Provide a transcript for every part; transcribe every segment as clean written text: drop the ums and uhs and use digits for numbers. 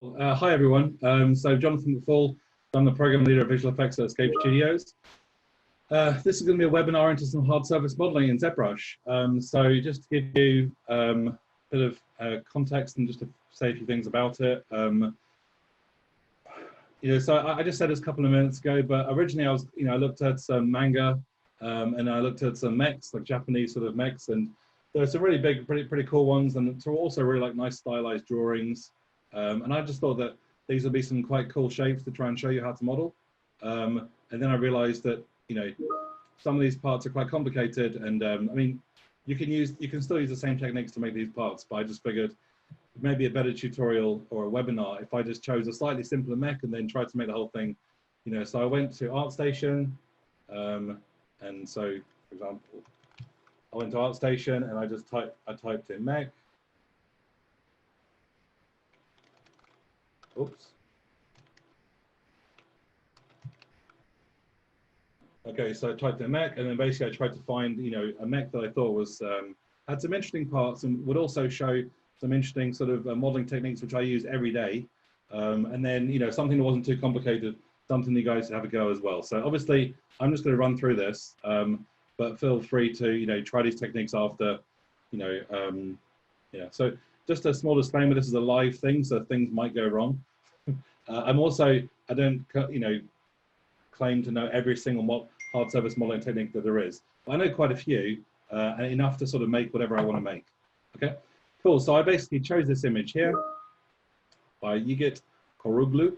Hi everyone. So Jonathan McFall, I'm the program leader of visual effects at Escape Studios. This is going to be a webinar into some hard surface modeling in ZBrush. So just to give you a bit of context and just to say a few things about it. So I just said this a couple of minutes ago, but originally I looked at some manga and I looked at some mechs, like Japanese sort of mechs, and there's some really big, pretty cool ones, and they're also really like nice stylized drawings. And I just thought that these would be some quite cool shapes to try and show you how to model. And then I realized that, some of these parts are quite complicated, and I mean, you can still use the same techniques to make these parts, but I just figured maybe a better tutorial or a webinar if I just chose a slightly simpler mech and then tried to make the whole thing, So I went to ArtStation, and so, for example, I went to ArtStation and I typed in mech. Oops. Okay, so I typed in mech, and then basically I tried to find, a mech that I thought was had some interesting parts and would also show some interesting sort of modeling techniques which I use every day. And then, something that wasn't too complicated, something you guys have a go as well. So obviously, I'm just going to run through this, but feel free to, try these techniques after, yeah. So just a small disclaimer, this is a live thing, so things might go wrong. I don't, claim to know every single hard surface modeling technique that there is. But I know quite a few, and enough to sort of make whatever I want to make. Okay, cool. So I basically chose this image here by Yigit Koruglu,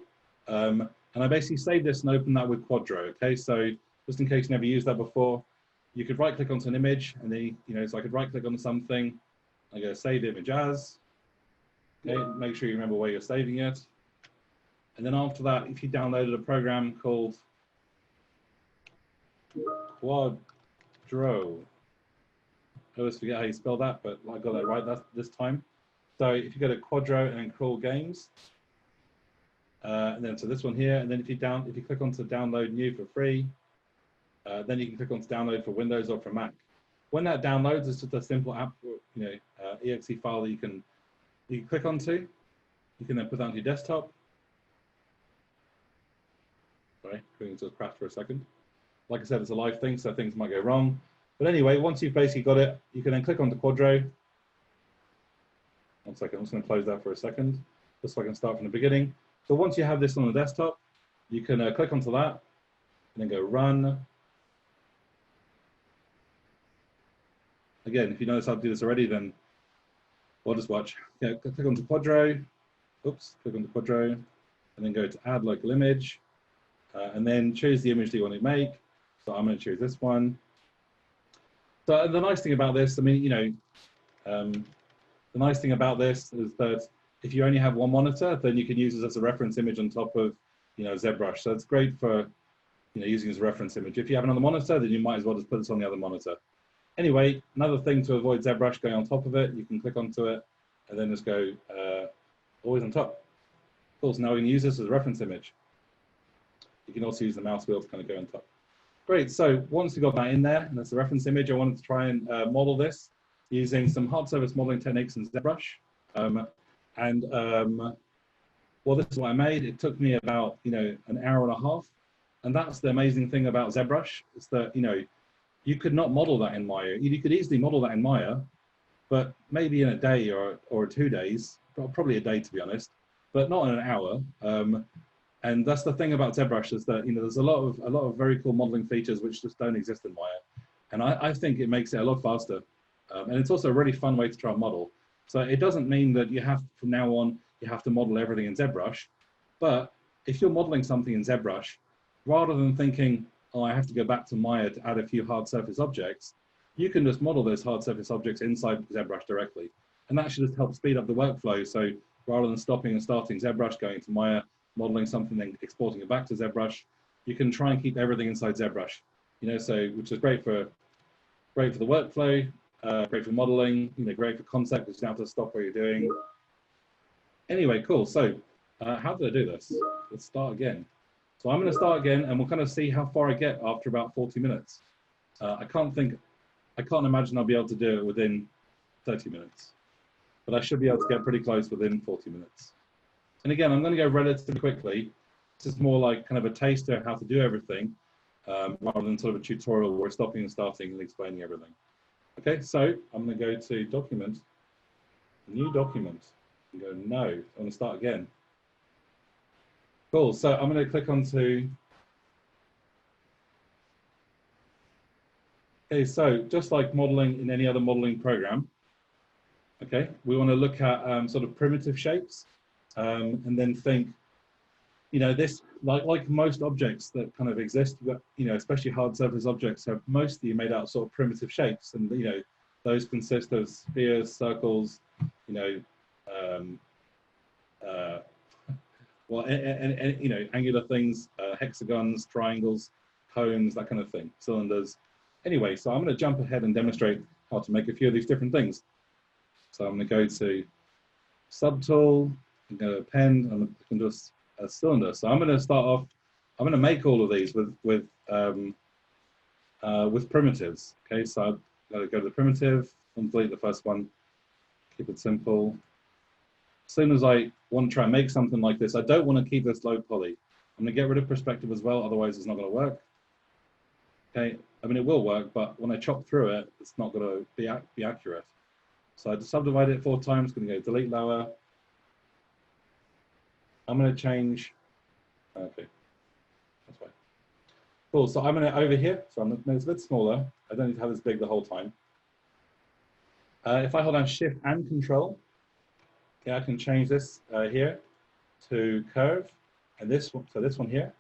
and I basically saved this and opened that with Quadro. Okay, so just in case you never used that before, you could right-click onto an image, and then, so I could right-click on something. I go save image as. Okay, make sure you remember where you're saving it. And then after that, if you downloaded a program called Quadro, I always forget how you spell that, but I got that right this time. So if you go to Quadro and then Crawl Games, and then so this one here, and then if you click onto download new for free, then you can click onto download for Windows or for Mac. When that downloads, it's just a simple app, exe file that you can click onto. You can then put that onto your desktop. Sorry, going to crash for a second. Like I said, it's a live thing, so things might go wrong. But anyway, once you've basically got it, you can then click onto Quadro. One second, I'm just going to close that for a second, just so I can start from the beginning. So once you have this on the desktop, you can click onto that, and then go run. Again, if you notice how to do this already, then we'll just watch. Yeah, click onto Quadro. Oops, click onto Quadro, and then go to add local image, and then choose the image that you want to make. So I'm going to choose this one. So the nice thing about this, I mean, the nice thing about this is that if you only have one monitor, then you can use this as a reference image on top of, ZBrush. So it's great for, using as a reference image. If you have another monitor, then you might as well just put this on the other monitor. Anyway, another thing to avoid ZBrush going on top of it, you can click onto it and then just go always on top. Of course, now we can use this as a reference image. You can also use the mouse wheel to kind of go on top. Great, so once we got that in there, and that's the reference image, I wanted to try and model this using some hard surface modeling techniques in ZBrush. Well, this is what I made. It took me about, an hour and a half. And that's the amazing thing about ZBrush, is that, you could not model that in Maya. You could easily model that in Maya, but maybe in a day or 2 days, probably a day to be honest, but not in an hour. And that's the thing about ZBrush, is that there's a lot of very cool modeling features which just don't exist in Maya, and I think it makes it a lot faster. And it's also a really fun way to try and model. So it doesn't mean that you have, from now on, you have to model everything in ZBrush, but if you're modeling something in ZBrush, rather than thinking, oh, I have to go back to Maya to add a few hard surface objects, you can just model those hard surface objects inside ZBrush directly. And that should just help speed up the workflow. So rather than stopping and starting ZBrush, going to Maya, modeling something, then exporting it back to ZBrush, you can try and keep everything inside ZBrush. So which is great for the workflow, great for modeling, great for concept, because you don't have to stop what you're doing. Anyway, cool. So how did I do this? Let's start again. So I'm going to start again, and we'll kind of see how far I get after about 40 minutes. I can't imagine I'll be able to do it within 30 minutes, but I should be able to get pretty close within 40 minutes. And again, I'm going to go relatively quickly. This is more like kind of a taster of how to do everything, rather than sort of a tutorial where we're stopping and starting and explaining everything. Okay, so I'm going to go to Document, New Document, and go No. I'm going to start again. Cool. So I'm going to click onto. Okay, so just like modeling in any other modeling program, okay, we want to look at sort of primitive shapes, and then think, you know, this like most objects that kind of exist, you know, especially hard surface objects have mostly made out of sort of primitive shapes, and you know, those consist of spheres, circles, you know, well, and you know, angular things, hexagons, triangles, cones, that kind of thing, cylinders. Anyway, so I'm going to jump ahead and demonstrate how to make a few of these different things. So I'm going to go to Subtool, I'm going to Append, and I'm going to do a cylinder. So I'm going to start off. I'm going to make all of these with primitives. Okay, so I've got to go to the primitive and delete the first one. Keep it simple. As soon as I want to try and make something like this, I don't want to keep this low poly. I'm going to get rid of perspective as well, otherwise it's not going to work. Okay, I mean, it will work, but when I chop through it, it's not going to be accurate. So I just subdivide it 4 times, going to go delete lower. I'm going to change, okay, that's fine. Cool, so I'm going to over here, so I'm going to make this a bit smaller. I don't need to have this big the whole time. If I hold down Shift and Control, okay, I can change this here to curve, and this one, so this one here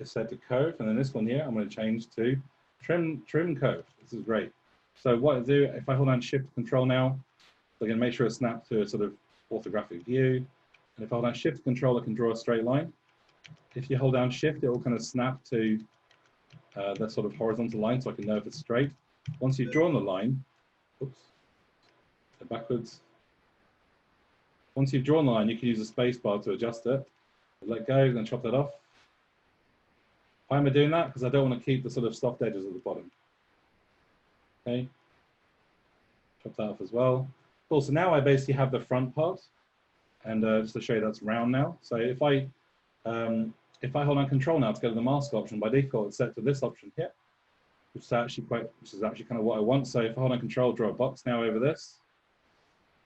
is set to curve, and then this one here I'm going to change to trim curve. This is great. So what I do, if I hold down Shift Control now, I'm going to make sure it snaps to a sort of orthographic view. And if I hold down Shift Control, I can draw a straight line. If you hold down Shift, it will kind of snap to that sort of horizontal line, so I can know if it's straight. Once you've drawn the line, oops, so backwards. Once you've drawn the line, you can use the space bar to adjust it. Let go, then chop that off. Why am I doing that? Because I don't want to keep the sort of soft edges at the bottom. Okay, chop that off as well. Cool, so now I basically have the front part, and just to show you that's round now. So if I hold on Control now to go to the mask option, by default it's set to this option here, which is actually kind of what I want. So if I hold on Control, draw a box now over this,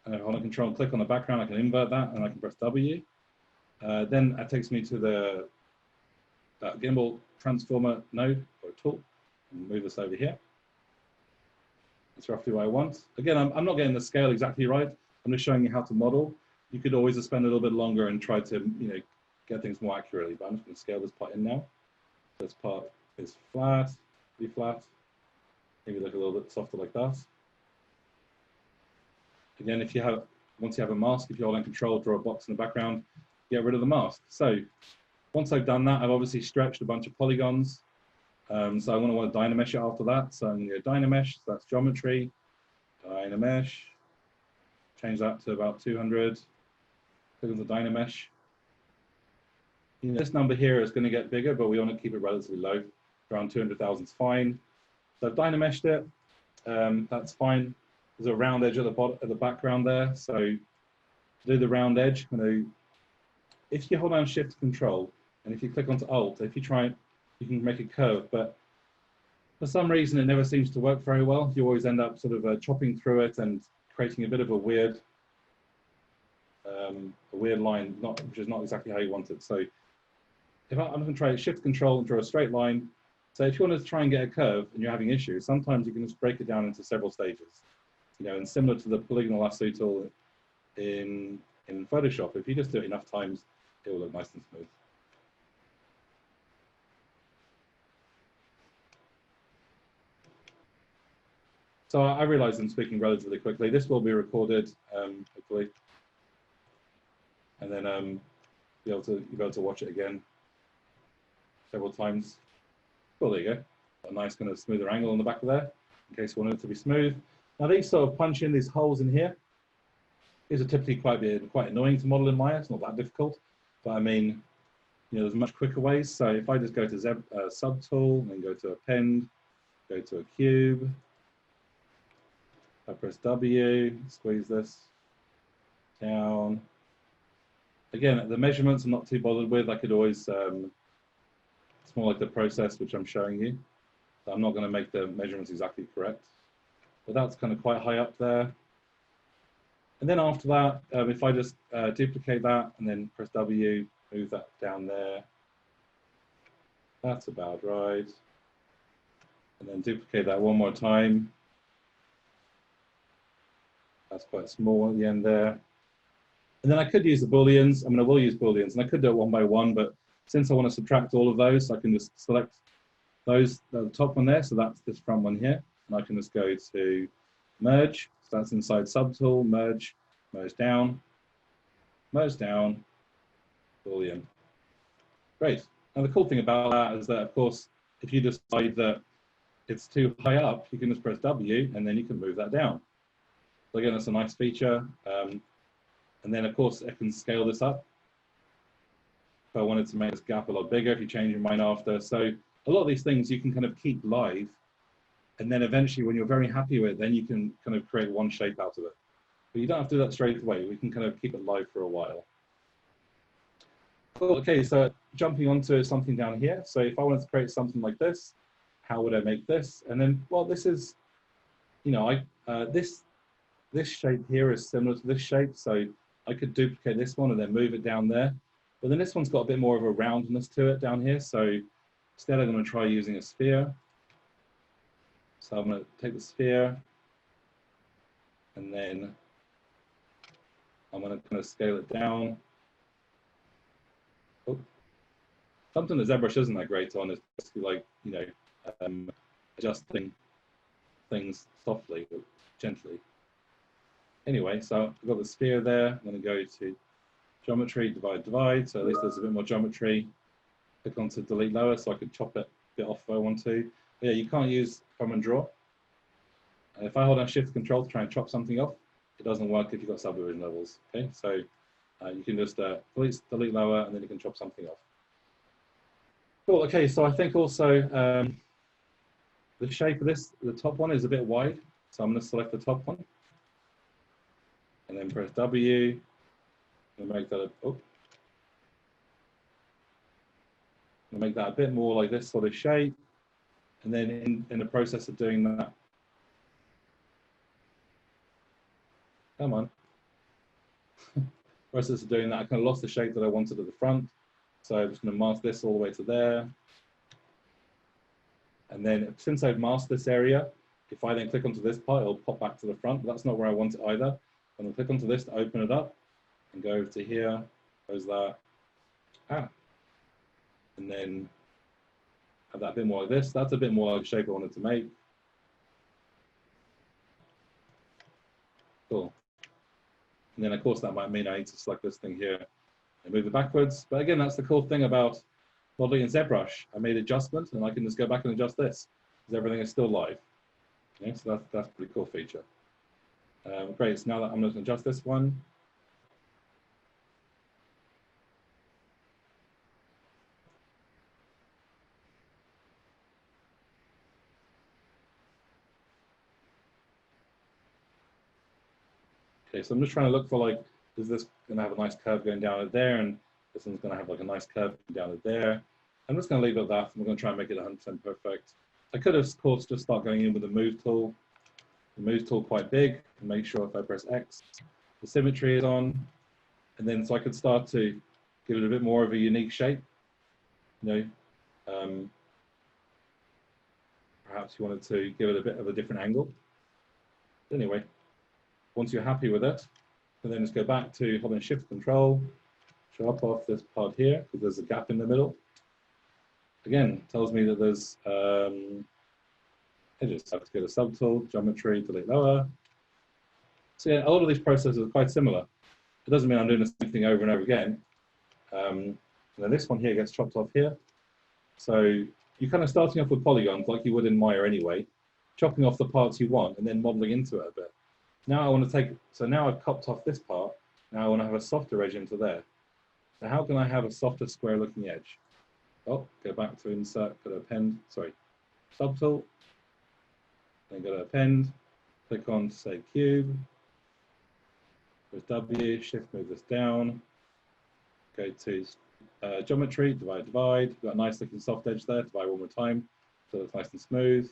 and if I hold on Control and click on the background, I can invert that, and I can press W. Then that takes me to the gimbal transformer node or tool, and move this over here. That's roughly what I want. Again, I'm not getting the scale exactly right. I'm just showing you how to model. You could always spend a little bit longer and try to, you know, get things more accurately, but I'm just going to scale this part in now. This part is flat, be flat, maybe look a little bit softer like that. Again, if you have, once you have a mask, if you hold on Control, draw a box in the background, get rid of the mask. So once I've done that, I've obviously stretched a bunch of polygons. So I want to Dynamesh it after that. So I'm going to go Dynamesh, so that's geometry, Dynamesh, change that to about 200. Click on the Dynamesh. You know, this number here is going to get bigger, but we want to keep it relatively low. Around 200,000 is fine. So I've Dynameshed it. That's fine. There's a round edge at the bottom, at the background there. So to do the round edge, you know, if you hold down Shift Control, and if you click onto Alt, if you try, you can make a curve, but for some reason it never seems to work very well. You always end up sort of chopping through it and creating a bit of a weird line, which is not exactly how you want it. So if I'm going to try Shift Control and draw a straight line. So if you want to try and get a curve and you're having issues, sometimes you can just break it down into several stages. You know, and similar to the polygonal lasso tool in Photoshop, if you just do it enough times, it will look nice and smooth. So I realize I'm speaking relatively quickly. This will be recorded, hopefully, and then you'll be able to watch it again several times. Cool, there you go. A nice kind of smoother angle on the back of there, in case you want it to be smooth. Now these sort of punch in these holes in here. These are typically quite annoying to model in Maya. It's not that difficult, but I mean, you know, there's much quicker ways. So if I just go to Subtool, and then go to Append, go to a cube. I press W, squeeze this down. Again, the measurements I'm not too bothered with. I could always, it's more like the process which I'm showing you. So I'm not going to make the measurements exactly correct. But that's kind of quite high up there. And then after that, if I just duplicate that and then press W, move that down there. That's about right. And then duplicate that one more time. That's quite small at the end there. And then I could use the Booleans. I mean, I will use Booleans, and I could do it one by one, but since I want to subtract all of those, I can just select those, the top one there, so that's this front one here, and I can just go to merge. So that's inside subtool, merge, merge down, Boolean. Great. And the cool thing about that is that, of course, if you decide that it's too high up, you can just press W, and then you can move that down. So again, that's a nice feature. And then, of course, I can scale this up. If I wanted to make this gap a lot bigger, if you change your mind after. So a lot of these things you can kind of keep live. And then eventually, when you're very happy with it, then you can kind of create one shape out of it. But you don't have to do that straight away. We can kind of keep it live for a while. Cool. Okay, so jumping onto something down here. So if I wanted to create something like this, how would I make this? And then, well, this is, you know, this shape here is similar to this shape. So I could duplicate this one and then move it down there. But then this one's got a bit more of a roundness to it down here. So instead, I'm going to try using a sphere. So I'm going to take the sphere and then I'm going to kind of scale it down. Oh. Something that ZBrush isn't that great on is basically like, you know, adjusting things softly but gently. Anyway, so I've got the sphere there. I'm going to go to geometry, divide, divide. So at least there's a bit more geometry. Click onto delete lower so I could chop it a bit off if I want to. But yeah, you can't use command draw. And if I hold down Shift Control to try and chop something off, it doesn't work if you've got subdivision levels. Okay, so you can just delete lower and then you can chop something off. Cool. Okay, so I think also the shape of this, the top one is a bit wide. So I'm going to select the top one. And then press W and make that make that a bit more like this sort of shape. And then in the process of doing that, come on. Process of doing that, I kind of lost the shape that I wanted at the front. So I'm just going to mask this all the way to there. And then since I've masked this area, if I then click onto this part, it'll pop back to the front, but that's not where I want it either. I'm going to click onto this to open it up and go over to here, close that, and then have that a bit more like this. That's a bit more like the shape I wanted to make. Cool. And then of course that might mean I need to select this thing here and move it backwards. But again, that's the cool thing about modeling in ZBrush. I made adjustment and I can just go back and adjust this because everything is still live. Okay, so that's a pretty cool feature. Great, so now that I'm going to adjust this one. Okay, so I'm just trying to look for like, is this going to have a nice curve going down at there, and this one's going to have like a nice curve down at there. I'm just going to leave it at that, and we're going to try and make it 100% perfect. I could, of course, just start going in with the move tool. The move tool quite big, and make sure if I press X, the symmetry is on, and then so I could start to give it a bit more of a unique shape. You know, perhaps you wanted to give it a bit of a different angle. Anyway, once you're happy with it, and then just go back to holding Shift Control, chop off this part here because there's a gap in the middle. Again, tells me that there's I just have to go to subtool, geometry, delete lower. So yeah, a lot of these processes are quite similar. It doesn't mean I'm doing the same thing over and over again. And then this one here gets chopped off here. So you're kind of starting off with polygons like you would in Maya anyway, chopping off the parts you want and then modeling into it a bit. Now I want to take, so now I've chopped off this part. Now I want to have a softer edge into there. So how can I have a softer square looking edge? Oh, go back to insert, go to append, sorry, subtool. Then go to append, click on say cube, press W, shift move this down. Go to geometry, divide, divide. We've got a nice looking soft edge there. Divide one more time so it's nice and smooth.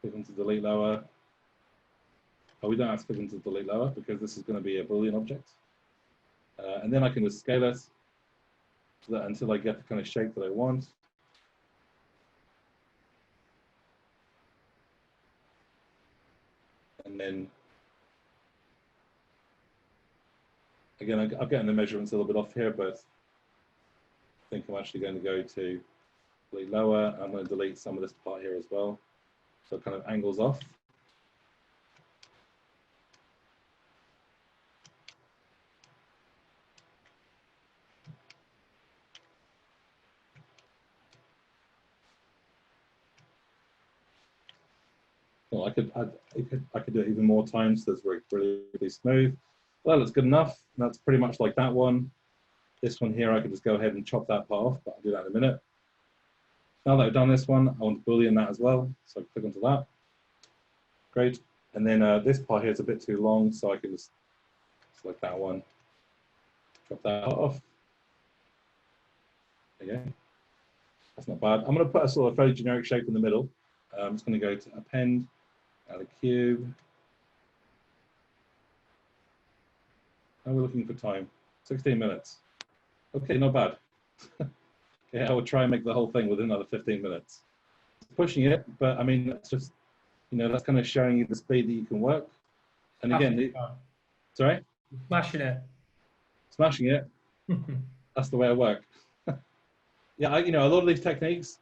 Click onto delete lower. Oh, we don't have to click onto delete lower because this is going to be a Boolean object. And then I can just scale it so that until I get the kind of shape that I want. And then, again, I'm getting the measurements a little bit off here, but I think I'm actually going to go to delete lower. I'm going to delete some of this part here as well. So it kind of angles off. Well, I could do it even more times so it's really, really smooth. Well, it's good enough. That's pretty much like that one. This one here, I could just go ahead and chop that part off, but I'll do that in a minute. Now that I've done this one, I want to Boolean that as well. So I click onto that. Great. And then this part here is a bit too long, so I can just select that one, chop that off. There you go. That's not bad. I'm going to put a sort of very generic shape in the middle. I'm just going to go to Upend, add a cube. And we're looking for time, 16 minutes. Okay, not bad. Okay, I will try and make the whole thing within another 15 minutes. Pushing it, but I mean, that's just, you know, that's kind of showing you the speed that you can work. And again, sorry? Smashing it. Smashing it. That's the way I work. Yeah, you know, a lot of these techniques,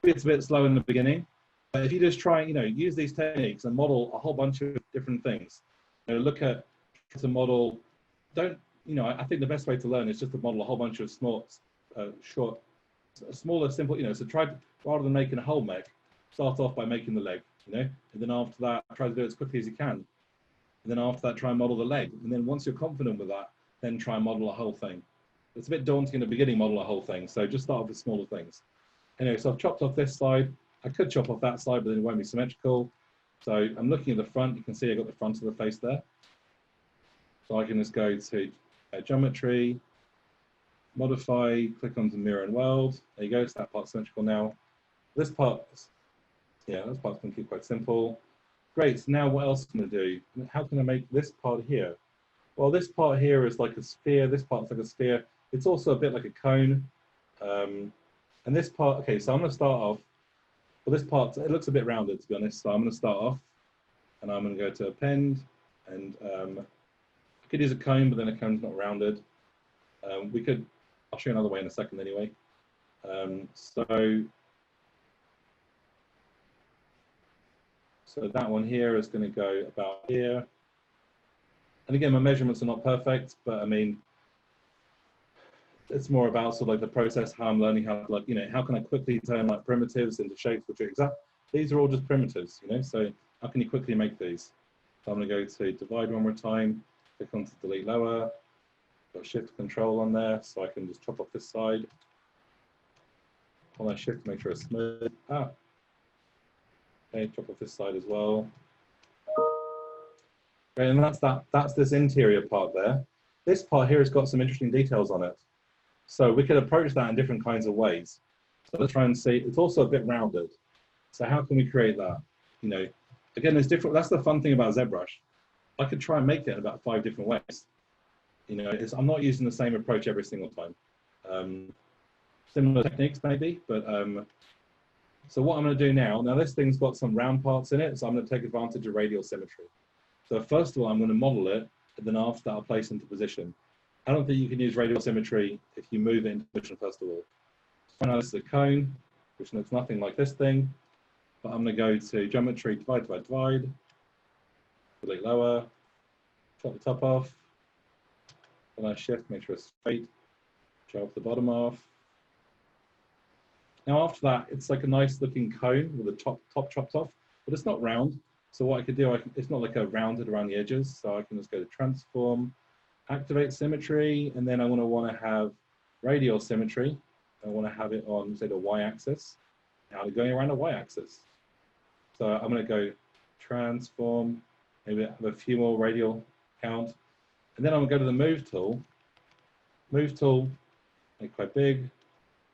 it's a bit slow in the beginning, but if you just try, you know, use these techniques and model a whole bunch of different things. You know, look at to model. Don't, you know, I think the best way to learn is just to model a whole bunch of small, short, smaller, simple, you know, so try, rather than making a whole mech, start off by making the leg, you know, and then after that, try to do it as quickly as you can. And then after that, try and model the leg. And then once you're confident with that, then try and model a whole thing. It's a bit daunting in the beginning, model a whole thing. So just start off with smaller things. Anyway, so I've chopped off this side. I could chop off that side, but then it won't be symmetrical. So I'm looking at the front. You can see I got the front of the face there. So I can just go to geometry, modify, click onto mirror and weld. There you go, so that part's symmetrical now. This part, yeah, this part's going to keep quite simple. Great, so now what else can I do? How can I make this part here? Well, this part here is like a sphere. This part's like a sphere. It's also a bit like a cone. And this part, okay, so I'm going to start off. Well, this part, it looks a bit rounded, to be honest. So I'm going to start off, and I'm going to go to Append, and I could use a cone, but then a cone's not rounded. We could, I'll show you another way in a second anyway. So that one here is going to go about here. And again, my measurements are not perfect, but I mean, it's more about sort of like the process, how I'm learning how to, like, you know, how can I quickly turn like primitives into shapes which are exact. These are all just primitives, you know, so how can you quickly make these? So I'm going to go to divide one more time, click onto delete lower, got shift control on there, so I can just chop off this side. Hold on shift to make sure it's smooth. Okay, chop off this side as well. Okay, and that's this interior part there. This part here has got some interesting details on it. So we could approach that in different kinds of ways. So let's try and see, it's also a bit rounded. So how can we create that? You know, again, there's different, that's the fun thing about ZBrush. I could try and make it in about 5 different ways. You know, I'm not using the same approach every single time. Similar techniques maybe, but so what I'm going to do now this thing's got some round parts in it, so I'm going to take advantage of radial symmetry. So first of all, I'm going to model it, and then after that, I'll place into position. I don't think you can use radial symmetry if you move it into position first of all. So now this is a cone, which looks nothing like this thing, but I'm going to go to geometry, divide, divide, divide, delete lower, chop the top off, then I shift, make sure it's straight, chop the bottom off. Now after that, it's like a nice looking cone with the top chopped off, but it's not round. So what I could do, it's not like a rounded around the edges. So I can just go to transform, activate symmetry, and then I want to have radial symmetry. I want to have it on, say, the y-axis. Now going around the y-axis. So I'm going to go transform, maybe have a few more radial count, and then I'm going to go to the move tool. Move tool, make it quite big,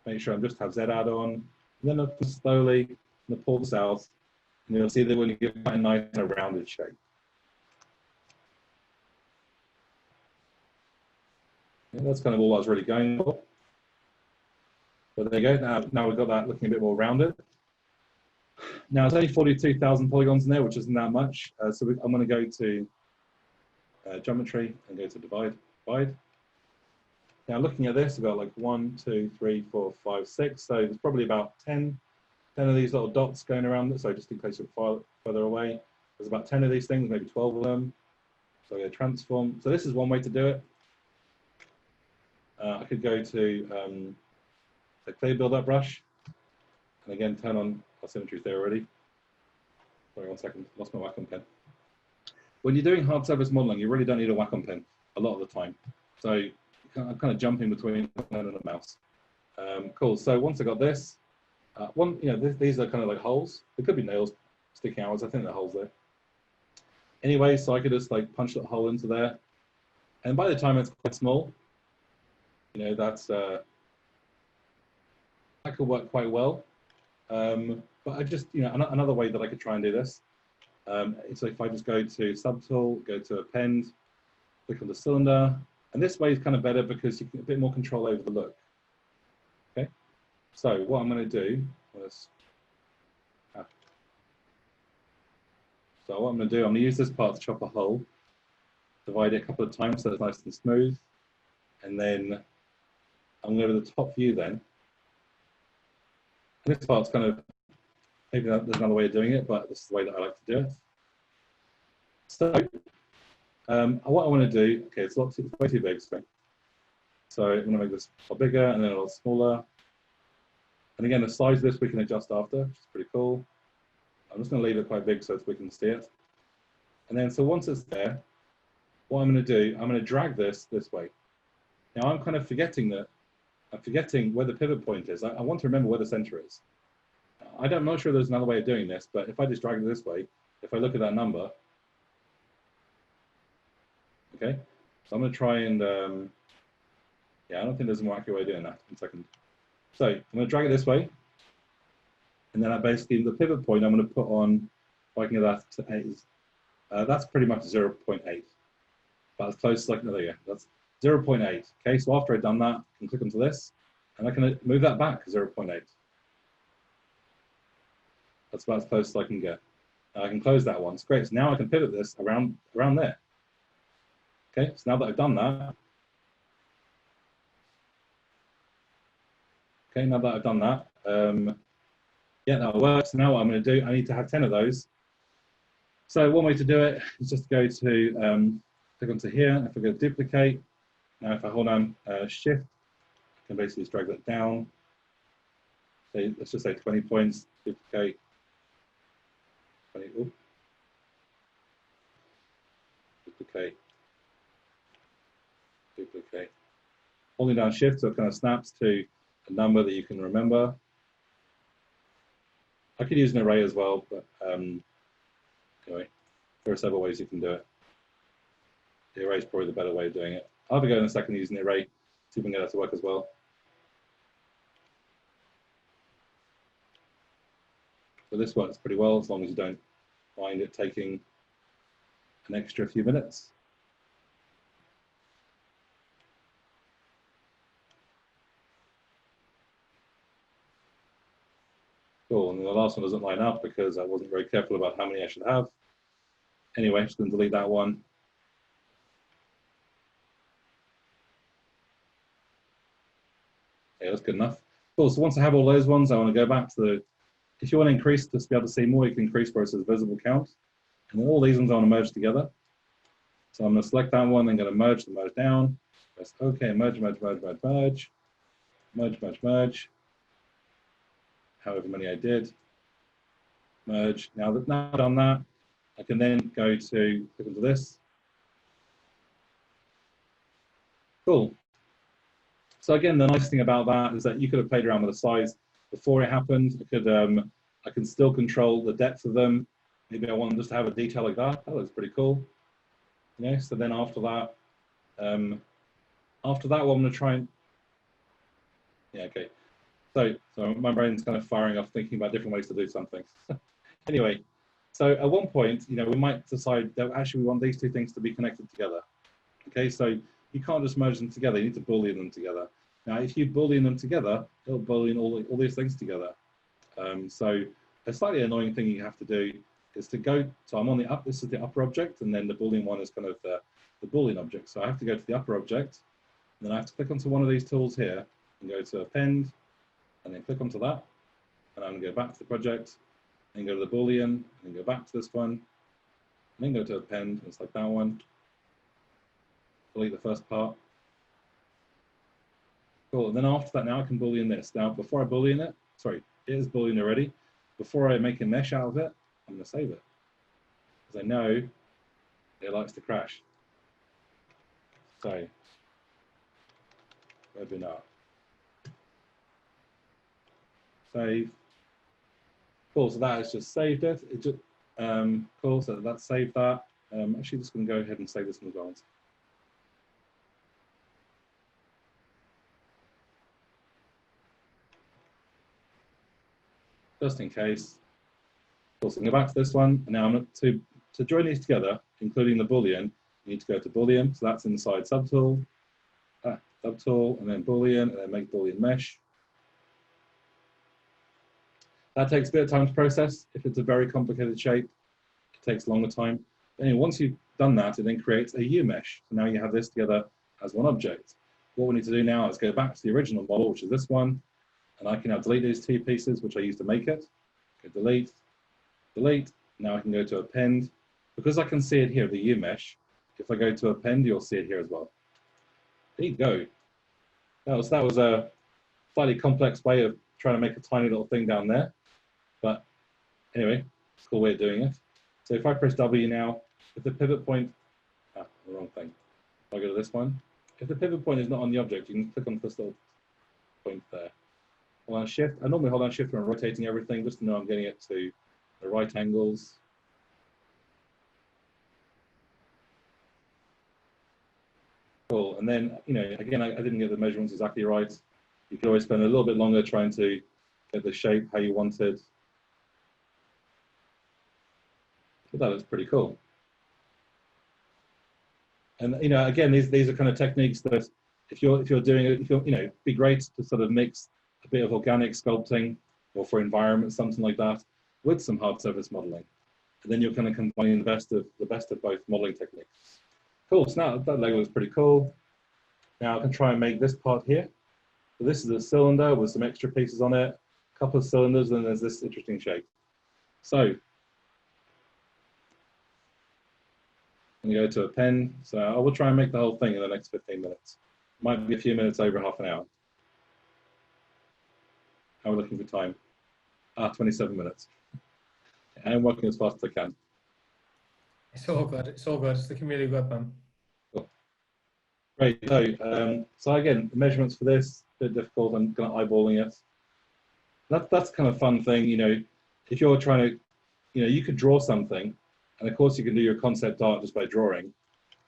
make sure I just have Z add on, and then I'll slowly pull this out, and you'll see that when you get a nice and a rounded shape. Yeah, that's kind of all I was really going for. But there you go, now we've got that looking a bit more rounded. Now it's only 42,000 polygons in there, which isn't that much. So I'm going to go to geometry and go to divide. Now looking at this, we've got like 1, 2, 3, 4, 5, 6. So there's probably about 10 of these little dots going around it. So just in case you're further away, there's about 10 of these things, maybe 12 of them. So I'm going to transform. So this is one way to do it. I could go to the clear build-up brush, and again turn on our symmetry there already. Sorry, 1 second, lost my Wacom pen. When you're doing hard surface modeling, you really don't need a Wacom pen a lot of the time. So I'm kind of jumping between a pen and a mouse. Cool. So once I got this, these are kind of like holes. There could be nails sticking out. I think they're holes there. Anyway, so I could just like punch that hole into there, and by the time it's quite small, that's that could work quite well. But I just, another way that I could try and do this. So if I just go to Subtool, go to Append, click on the cylinder, and this way is kind of better because you get a bit more control over the look. Okay, so what I'm going to do is, I'm going to use this part to chop a hole, divide it a couple of times so it's nice and smooth, and then I'm going to go to the top view then. And this part's kind of, maybe there's another way of doing it, but this is the way that I like to do it. So what I want to do, okay, it's way too big. So I'm going to make this a lot bigger and then a lot smaller. And again, the size of this we can adjust after, which is pretty cool. I'm just going to leave it quite big so we can see it. And then, so once it's there, what I'm going to do, I'm going to drag this way. Now I'm kind of forgetting where the pivot point is. I want to remember where the center is. I'm not sure there's another way of doing this, but if I just drag it this way, if I look at that number, okay, so I'm going to try and, I don't think there's a more accurate way of doing that. 1 second. So I'm going to drag it this way, and then I basically, the pivot point I'm going to put on, if I can get that to 8, that's pretty much 0.8. But as close as I can, there you go, that's 0.8. Okay, so after I've done that, I can click onto this, and I can move that back 0.8. That's about as close as I can get. I can close that one. It's great. So now I can pivot this around there. Okay, so now that I've done that, that works. Now what I'm going to do, I need to have 10 of those. So one way to do it is just go to click onto here. If I go to duplicate, now if I hold on Shift, I can basically drag that down. So let's just say 20 points, duplicate. 20, duplicate. Holding down Shift so it kind of snaps to a number that you can remember. I could use an array as well, but anyway, there are several ways you can do it. The array is probably the better way of doing it. I'll have a go in a second using the array, see if we can get that to work as well. So this works pretty well as long as you don't find it taking an extra few minutes. Cool, and the last one doesn't line up because I wasn't very careful about how many I should have. Anyway, I'm just going to delete that one. Okay, that's good enough. Cool, so once I have all those ones, I want to go back to the, if you want to increase, just to be able to see more, you can increase where it says visible count. And then all these ones I want to merge together. So I'm going to select that one, then going to merge down. Press OK, merge. However many I did. Merge. Now that I've done that, I can then go to click into this. Cool. So again, the nice thing about that is that you could have played around with the size before it happened. I can still control the depth of them. Maybe I want them just to have a detail like that. That looks pretty cool. So then after that, what I'm going to try and, Yeah, okay. So my brain's kind of firing off thinking about different ways to do something. Anyway, so at one point, you know, we might decide that actually we want these two things to be connected together. Okay, so you can't just merge them together, you need to Boolean them together. Now, if you Boolean them together, it'll Boolean all these things together. So a slightly annoying thing you have to do is to go, so I'm on the up, this is the upper object, and then the Boolean one is kind of the Boolean object. So I have to go to the upper object, and then I have to click onto one of these tools here, and go to Append, and then click onto that, and I'm going to go back to the project, and go to the Boolean, and then go back to this one, and then go to Append, and select that one, delete the first part. Cool, and then after that, now I can Boolean this. Now, before I Boolean it, sorry, it is Boolean already. Before I make a mesh out of it, I'm going to save it, because I know it likes to crash. So, webinar. Save. Cool, so that has just saved it. It just, cool, so that's saved that. Actually, just going to go ahead and save this in advance. Just in case. Cool, so I'm going to go back to this one. And now I'm to join these together, including the Boolean, you need to go to Boolean. So that's inside Subtool, Subtool, and then Boolean, and then make Boolean mesh. That takes a bit of time to process. If it's a very complicated shape, it takes a longer time. Anyway, once you've done that, it then creates a U mesh. So now you have this together as one object. What we need to do now is go back to the original model, which is this one, and I can now delete these two pieces, which I used to make it. Go delete, delete. Now I can go to Append. Because I can see it here, the U mesh, if I go to Append, you'll see it here as well. There you go. That was a slightly complex way of trying to make a tiny little thing down there. But anyway, it's a cool way of doing it. So if I press W now, if the pivot point, the wrong thing. If I go to this one, if the pivot point is not on the object, you can click on this little point there. Hold on Shift. I normally hold on Shift when I'm rotating everything, just to know I'm getting it to the right angles. Cool. And then, you know, again, I didn't get the measurements exactly right. You can always spend a little bit longer trying to get the shape how you wanted. But that looks pretty cool. And you know, again, these are kind of techniques that if you're doing it, you know, it'd be great to sort of mix a bit of organic sculpting or for environment, something like that, with some hard surface modeling. And then you're kind of combining the best of both modeling techniques. Cool, so now that Lego looks pretty cool. Now I can try and make this part here. So this is a cylinder with some extra pieces on it, a couple of cylinders, and there's this interesting shape. So I'm going to go to Append. So I will try and make the whole thing in the next 15 minutes. Might be a few minutes over half an hour. How are we looking for time? 27 minutes. I'm working as fast as I can. It's all good. It's all good. It's looking really good, man. Cool. Great. So again, the measurements for this, a bit difficult. I'm kind of eyeballing it. That's kind of fun thing, you know. If you're trying to, you know, you could draw something, and of course you can do your concept art just by drawing,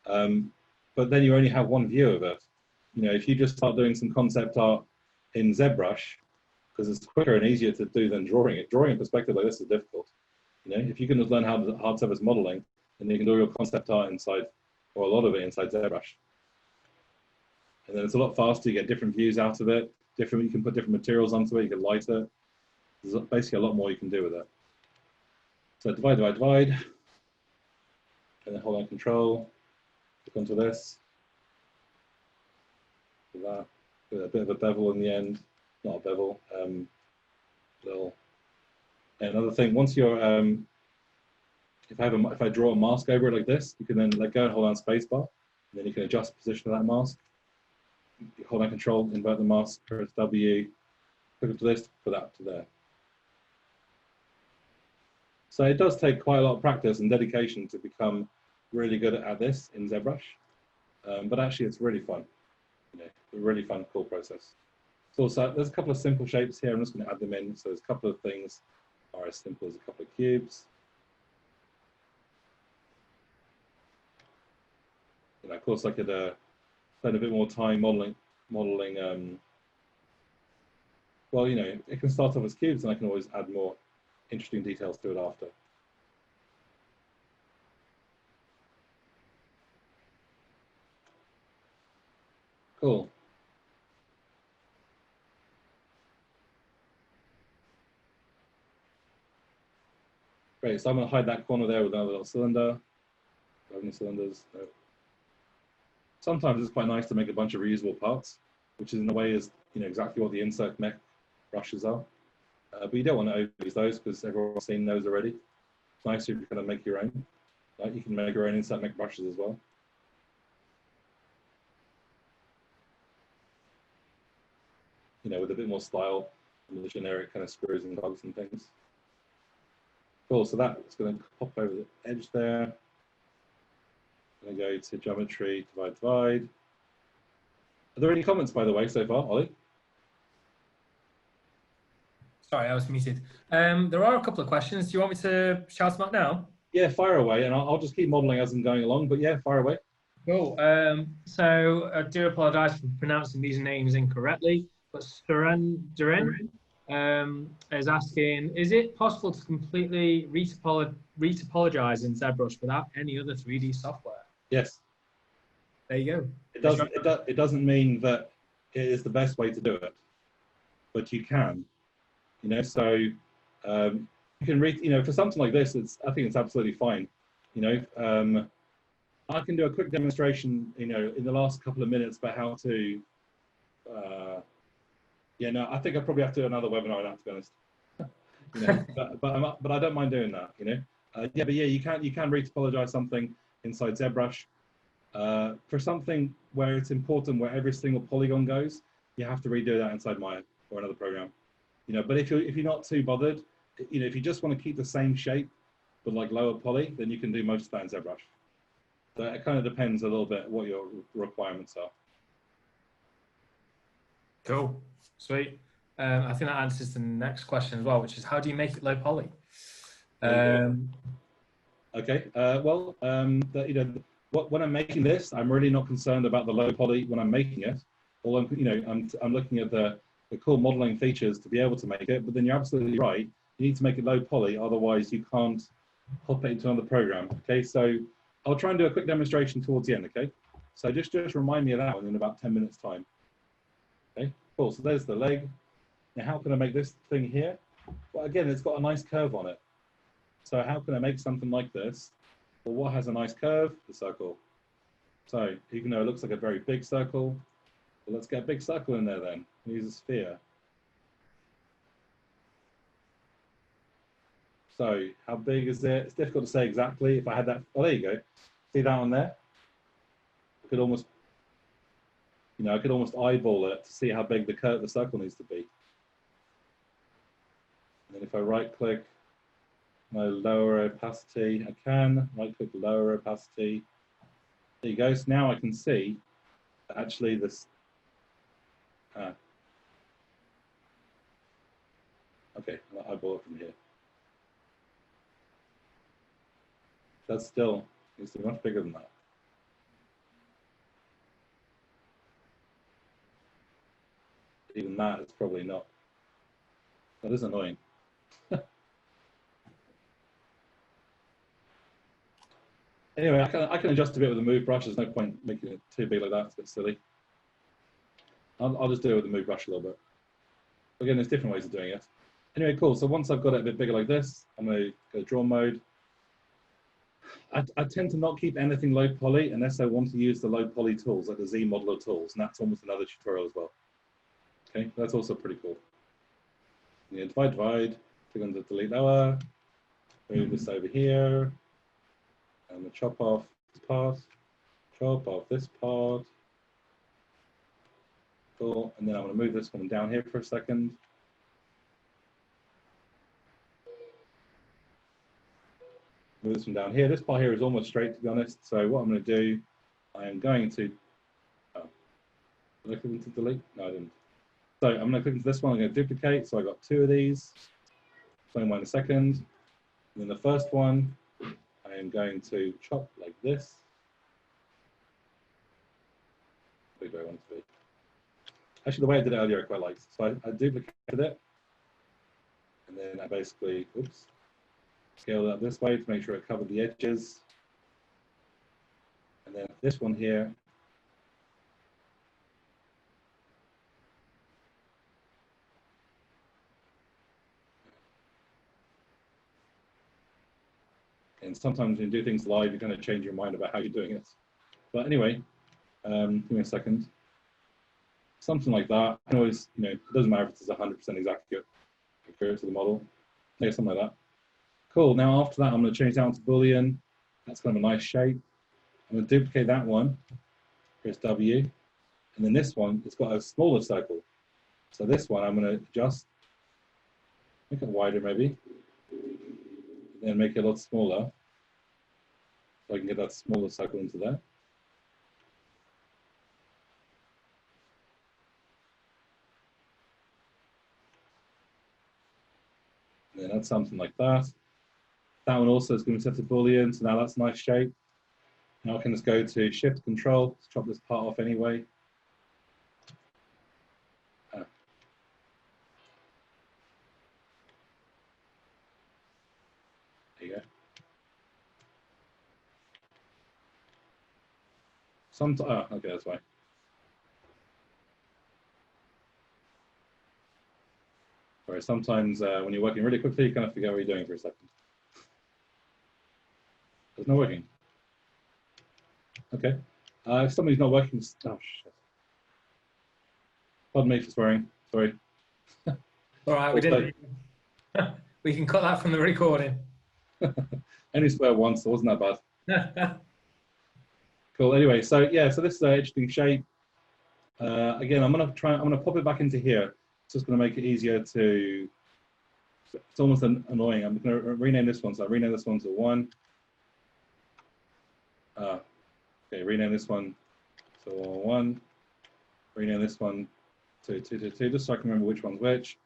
but then you only have one view of it. You know, if you just start doing some concept art in ZBrush, because it's quicker and easier to do than drawing it. Drawing in perspective like this is difficult. You know, if you can just learn how to hard surface modeling, then you can do your concept art inside, or a lot of it inside ZBrush. And then it's a lot faster. You get different views out of it. You can put different materials onto it. You can light it. There's basically a lot more you can do with it. So divide, divide, divide. And then hold on Control. Click onto this. Do that. With a bit of a bevel in the end. Not a bevel. Little. And another thing. Once you're, if I draw a mask over it like this, you can then let go and hold down spacebar. And then you can adjust the position of that mask. You hold down Control, invert the mask, press W, click up to this, put that to there. So it does take quite a lot of practice and dedication to become really good at this in ZBrush, but actually it's really fun. You know, a really fun, cool process. So there's a couple of simple shapes here. I'm just going to add them in. So there's a couple of things are as simple as a couple of cubes. And of course, I could spend a bit more time modeling well, you know, it can start off as cubes, and I can always add more interesting details to it after. Cool. Great, so I'm going to hide that corner there with another little cylinder. Do I have any cylinders? No. Sometimes it's quite nice to make a bunch of reusable parts, which in a way is, you know, exactly what the insert mech brushes are. But you don't want to overuse those because everyone's seen those already. It's nice if you kind of make your own. Like you can make your own insert mech brushes as well. You know, with a bit more style than the generic kind of screws and cogs and things. Cool, so that's going to pop over the edge there. I'm going to go to geometry, divide, divide. Are there any comments, by the way, so far, Ollie? Sorry, I was muted. There are a couple of questions. Do you want me to shout them out now? Yeah, fire away, and I'll just keep modeling as I'm going along, but yeah, fire away. Cool. So I do apologize for pronouncing these names incorrectly, but Duren is asking, is it possible to completely retopologize in ZBrush without any other 3D software? Yes. There you go. It doesn't mean that it is the best way to do it, but you can. You know, so you can you know, for something like this, I think it's absolutely fine. You know, I can do a quick demonstration, you know, in the last couple of minutes about how to. Yeah, no, I think I probably have to do another webinar on that, to be honest. You know, but I don't mind doing that. You know, yeah, but yeah, you can retopologize something inside ZBrush. For something where it's important where every single polygon goes, you have to redo that inside Maya or another program. You know, but if you're not too bothered, you know, if you just want to keep the same shape but like lower poly, then you can do most of that in ZBrush. So it kind of depends a little bit what your requirements are. Cool, sweet. I think that answers the next question as well, which is how do you make it low poly? Okay, well, you know, when I'm making this, I'm really not concerned about the low poly when I'm making it. All you know, I'm looking at the cool modeling features to be able to make it. But then you're absolutely right. You need to make it low poly, otherwise you can't pop it into another program. Okay, so I'll try and do a quick demonstration towards the end. Okay, so just remind me of that one in about 10 minutes time. Okay, cool. So there's the leg. Now, how can I make this thing here? Well, again, it's got a nice curve on it. So how can I make something like this? Well, what has a nice curve? The circle. So even though it looks like a very big circle, well, let's get a big circle in there then. Use a sphere. So how big is it? It's difficult to say exactly. If I had that, oh, there you go. See that one there? I could almost, you know, I could almost eyeball it to see how big the circle needs to be. And then if I right click, my lower opacity, I can right click lower opacity. There you go. So now I can see that actually this. Okay, I'll eyeball it from here. That still needs to be much bigger than that. Even that is probably not. That is annoying. Anyway, I can adjust a bit with the move brush. There's no point making it too big like that. It's a bit silly. I'll just do it with the move brush a little bit. Again, there's different ways of doing it. Anyway, cool. So once I've got it a bit bigger like this, I'm going to go draw mode. I tend to not keep anything low poly unless I want to use the low poly tools, like the Z modeler tools, and that's almost another tutorial as well. Okay, that's also pretty cool. Yeah, divide, click on the delete lower, move this over here, and we'll chop off this part, chop off this part. Cool, and then I'm going to move this one down here for a second. Move this one down here. This part here is almost straight, to be honest. So what I'm going to do, I am going to, did I click into delete? No, I didn't. So I'm going to click into this one. I'm going to duplicate. So I got two of these. Explain why in a second. And then the first one, I am going to chop like this. Where do I want it to be? Actually, the way I did it earlier, I quite liked. So I duplicated it, and then I basically, oops, scaled it up this way to make sure it covered the edges. And then this one here, and sometimes when you do things live, you're going to change your mind about how you're doing it. But anyway, give me a second. Something like that. I always, you know, it doesn't matter if it's 100% accurate to the model. Yeah, something like that. Cool. Now after that, I'm going to change down to Boolean. That's kind of a nice shape. I'm going to duplicate that one. Press W. And then this one, it's got a smaller circle. So this one, I'm going to adjust, make it wider maybe, and then make it a lot smaller. So I can get that smaller circle into there. And then that's something like that. That one also is going to be set to Boolean, so now that's a nice shape. Now I can just go to Shift Control, let's chop this part off anyway. There you go. Okay, that's fine. Sorry, sometimes when you're working really quickly, you kind of forget what you're doing for a second. It's not working. Okay. If somebody's not working, oh shit. Pardon me for swearing. Sorry. All right, we didn't. We can cut that from the recording. Only swear once, so it wasn't that bad. Cool. Anyway, so yeah, so this is an interesting shape. Again, I'm gonna pop it back into here. It's just gonna make it easier to. It's almost annoying. I'm gonna rename this one. So I rename this one to 1. Okay, rename this one to 1. Rename this one to 222, just so I can remember which one's which.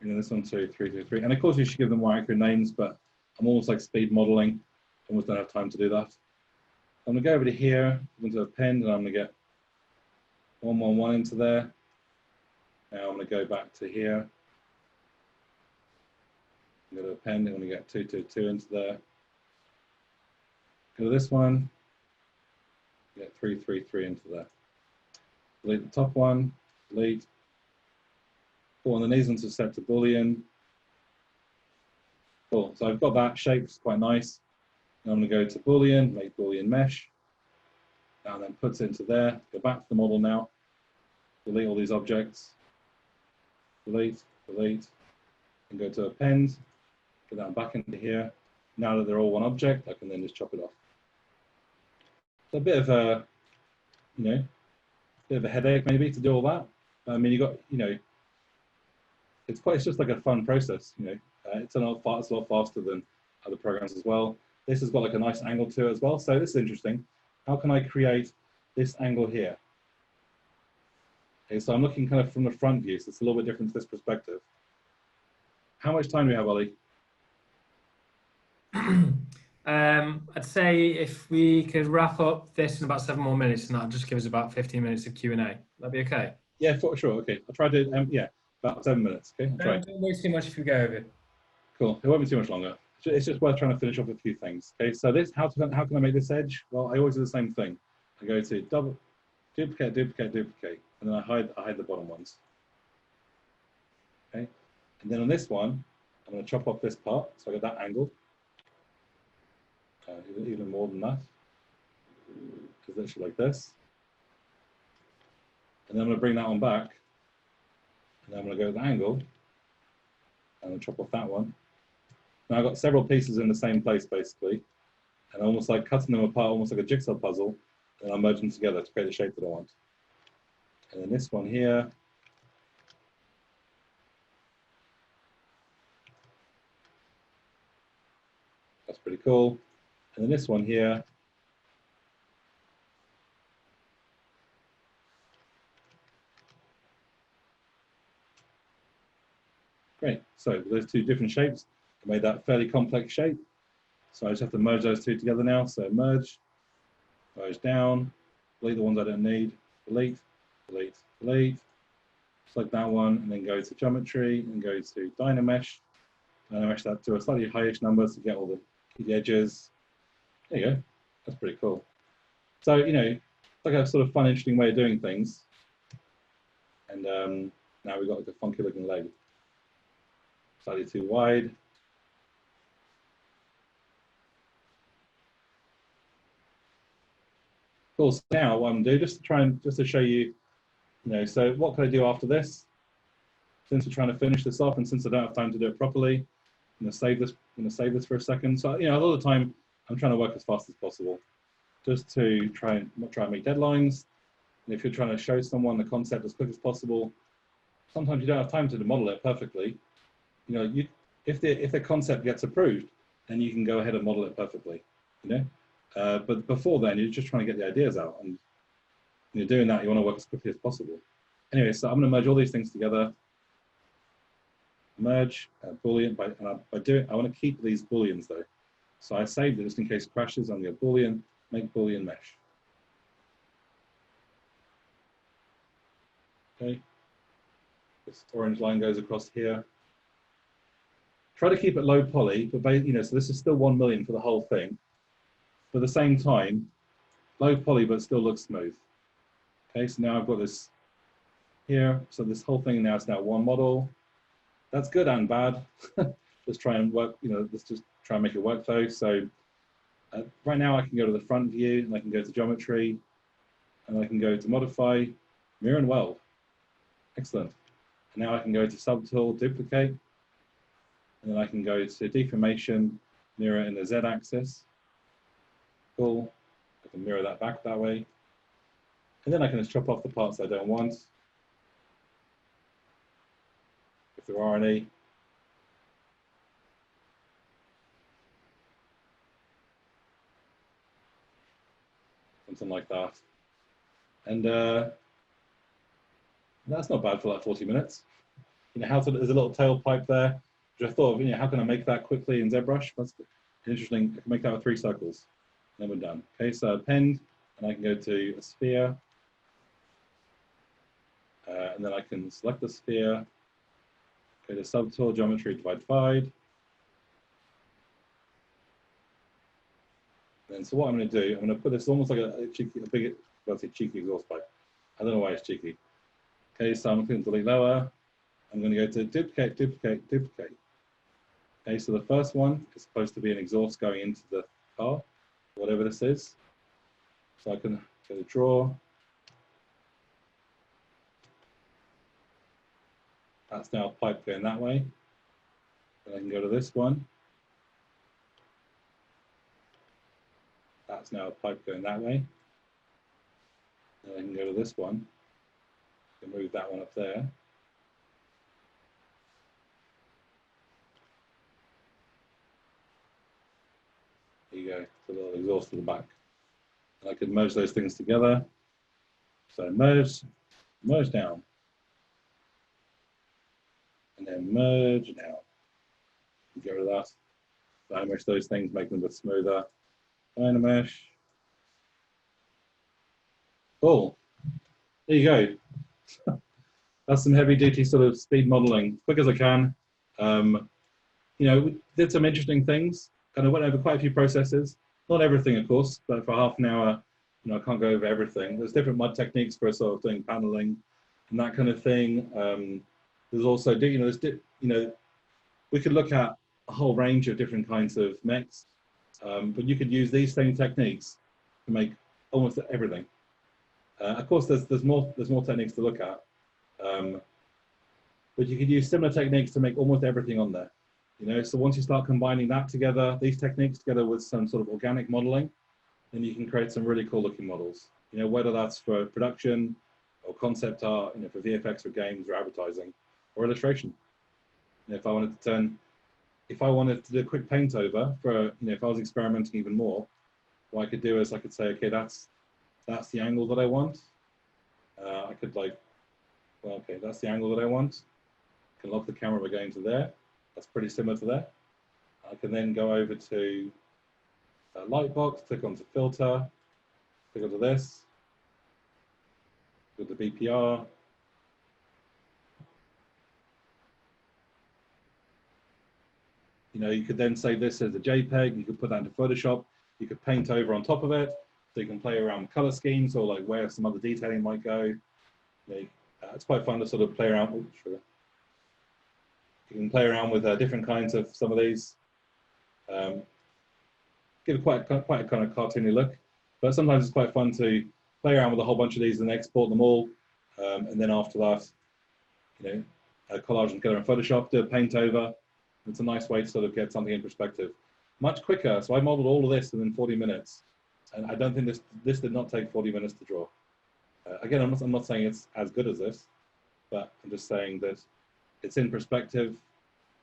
Rename this one to 333. And of course, you should give them more accurate names, but I'm almost like speed modeling. Almost don't have time to do that. I'm going to go over to here, I'm going to append, and I'm going to get 111 into there. Now I'm going to go back to here. I'm going to append, I'm going to get 222 into there. Go to this one, get 333 into there. Delete the top one, delete. Cool, and then these ones are set to Boolean. Cool, so I've got that shape, it's quite nice. Now I'm going to go to Boolean, make Boolean mesh, and then put it into there. Go back to the model now, delete all these objects, delete, delete, and go to append, get that back into here. Now that they're all one object, I can then just chop it off. So a bit of a, you know, bit of a headache maybe to do all that. I mean, you got, you know, it's just like a fun process, you know. It's a lot faster than other programs as well. This has got like a nice angle to it as well. So this is interesting. How can I create this angle here? Okay, so I'm looking kind of from the front view, so it's a little bit different to this perspective. How much time do we have, Ollie? I'd say if we could wrap up this in about 7 more minutes, and that'll just give us about 15 minutes of Q&A. That'd be okay? Yeah, for sure. Okay, I'll try to, yeah, about 7 minutes. Okay, I'll try. Don't waste too much if we go over. Cool, it won't be too much longer. It's just worth trying to finish off a few things. Okay, so this, how can I make this edge? Well, I always do the same thing. I go to duplicate, duplicate, duplicate, and then I hide the bottom ones. Okay, and then on this one, I'm going to chop off this part, so I get that angle. Even more than that, because literally like this. And then I'm going to bring that one back, and then I'm going to go to the angle, and I'm going to chop off that one. Now I've got several pieces in the same place basically, and almost like cutting them apart, almost like a jigsaw puzzle, and I merge them together to create the shape that I want. And then this one here, that's pretty cool. And then this one here, great. So those two different shapes, I made that fairly complex shape. So I just have to merge those two together now. So merge, merge down, delete the ones I don't need, delete, delete, delete, select that one, and then go to geometry, and go to Dynamesh. Dynamesh that to a slightly highish number to get all the key edges. There you go. That's pretty cool. So, you know, it's like a sort of fun, interesting way of doing things. And now we've got like a funky looking leg. Slightly too wide. Cool. So now what I'm going to do, just to show you, you know, so what can I do after this? Since we're trying to finish this off, and since I don't have time to do it properly, I'm going to save this. I'm going to save this for a second. So, you know, a lot of the time I'm trying to work as fast as possible, just to try and make deadlines. And if you're trying to show someone the concept as quick as possible, sometimes you don't have time to model it perfectly. You know, if the concept gets approved, then you can go ahead and model it perfectly. You know, but before then, you're just trying to get the ideas out, and when you're doing that, you want to work as quickly as possible. Anyway, so I'm going to merge all these things together. Merge Boolean, I want to keep these Booleans though. So I saved it just in case it crashes. I'm going to Boolean, make Boolean mesh. Okay. This orange line goes across here. Try to keep it low poly, but you know, so this is still 1 million for the whole thing. But at the same time, low poly, but still looks smooth. Okay, so now I've got this here. So this whole thing now is now one model. That's good and bad. Let's try and work, you know, let's just try and make it work though. So right now I can go to the front view, and I can go to geometry, and I can go to modify, mirror and weld. Excellent. And now I can go to subtool, duplicate, and then I can go to deformation, mirror in the Z axis. Cool. I can mirror that back that way. And then I can just chop off the parts I don't want, if there are any. Something like that. And that's not bad for like 40 minutes. You know, there's a little tailpipe there, which I thought of, you know, how can I make that quickly in ZBrush? That's interesting. I can make that with 3 circles. Then we're done. Okay, so append, and I can go to a sphere. And then I can select the sphere, go to subtool, geometry, divide. And so what I'm going to do, I'm going to put this almost like a big, well, I say cheeky exhaust pipe. I don't know why it's cheeky. Okay, so I'm going to delete lower. I'm going to go to duplicate, duplicate, duplicate. Okay, so the first one is supposed to be an exhaust going into the car, whatever this is. So I can go to draw. That's now a pipe going that way. Then I can go to this one. That's now a pipe going that way. Then I can go to this one. I can move that one up there. There you go, it's a little exhaust to the back. And I can merge those things together. So merge down. And then merge down. Get rid of that. Dynamesh those things, make them a bit smoother. Dynamesh. Cool. There you go. That's some heavy duty sort of speed modeling, quick as I can. You know, we did some interesting things. Kind of went over quite a few processes. Not everything, of course, but for half an hour, you know, I can't go over everything. There's different mud techniques for sort of doing paneling and that kind of thing. There's also, you know, we could look at a whole range of different kinds of mechs, but you could use these same techniques to make almost everything. Of course, there's more techniques to look at, but you could use similar techniques to make almost everything on there. You know, so once you start combining that together, these techniques together with some sort of organic modeling, then you can create some really cool looking models. You know, whether that's for production or concept art, you know, for VFX or games or advertising or illustration. You know, if I wanted to do a quick paint over for, you know, if I was experimenting even more, what I could do is I could say, okay, that's the angle that I want. I could like, well, okay, that's the angle that I want. I can lock the camera by going to there. That's pretty similar to there. I can then go over to Lightbox, click onto filter, click onto this, go to BPR, You know, you could then save this as a JPEG. You could put that into Photoshop. You could paint over on top of it, so you can play around with color schemes or like where some other detailing might go. You know, it's quite fun to sort of play around. Oh, sure. You can play around with different kinds of some of these. Give quite a kind of cartoony look, but sometimes it's quite fun to play around with a whole bunch of these and export them all, and then after that, you know, collage them together in Photoshop, do a paint over. It's a nice way to sort of get something in perspective. Much quicker. So I modeled all of this within 40 minutes, and I don't think this did not take 40 minutes to draw. Again, I'm not saying it's as good as this, but I'm just saying that it's in perspective.